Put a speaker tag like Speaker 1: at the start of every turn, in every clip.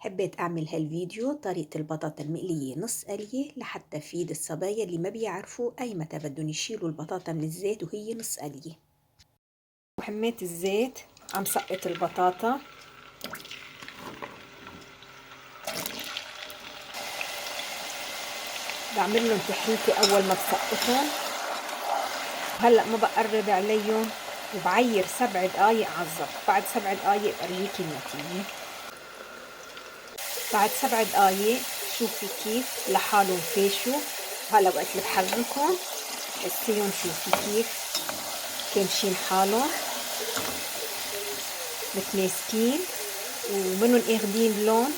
Speaker 1: حبيت أعمل هالفيديو طريقة البطاطا المقلية نص قلية لحتى أفيد الصبايا اللي ما بيعرفوا أي متى بدهم يشيلوا البطاطا من الزيت وهي نص قلية. وحميت الزيت عم سقط البطاطا، بعمل لهم تحريكة أول ما بسقطهم، وهلأ ما بقرب عليهم وبعير 7 دقايق على الظبط. بعد 7 دقايق برجيكي النتيجة. بعد 7 دقايق شوفي كيف لحالهم فيشوا. هلا وقت اللي بحركهم حسيهم، شوفي كيف كامشين حالهم متماسكين ومنهم اخدين لون،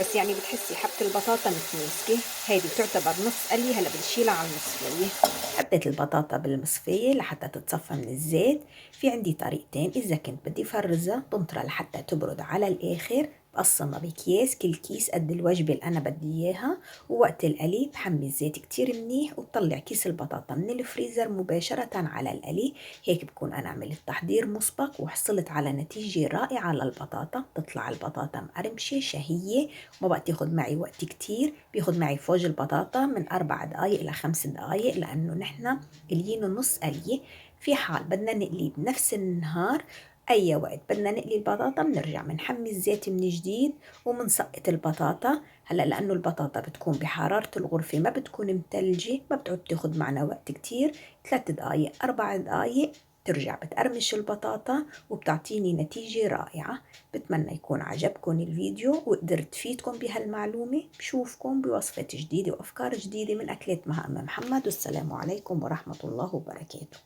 Speaker 1: بس يعني بتحسي حبة البطاطا متماسكة. هيدي تعتبر نص قلي. هلا بنشيلها على المصفية. حطيت البطاطا بالمصفية لحتى تتصفى من الزيت. في عندي طريقتين، إذا كنت بدي فرزها بنطرها لحتى تبرد على الآخر، بقسمها بأكياس، كل كيس قد الوجبة اللي أنا بدي إياها. ووقت القلي بحمي الزيت كتير منيح وبطلع كيس البطاطا من الفريزر مباشرة على القلي. هيك بكون أنا عملت تحضير مسبق وحصلت على نتيجة رائعة للبطاطا. بتطلع البطاطا مقرمشة شهية، ما بقى تاخد معي وقت كتير. بياخد معي فوج البطاطا من 4 دقايق إلى 5 دقايق، لأنه نحن قليينه نص قلية. في حال بدنا نقلي بنفس النهار، أي وقت بدنا نقلي البطاطا بنرجع بنحمي الزيت من جديد وبنسقط البطاطا. هلا لأنه البطاطا بتكون بحرارة الغرفة، ما بتكون متلجة، ما بتعود تاخد معنا وقت كتير. 3 دقايق 4 دقايق ترجع بتقرمش البطاطا وبتعطيني نتيجة رائعة. بتمنى يكون عجبكم الفيديو وقدرت فيدكم بهالمعلومة. بشوفكم بوصفة جديدة وأفكار جديدة من أكلات مها أم محمد، والسلام عليكم ورحمة الله وبركاته.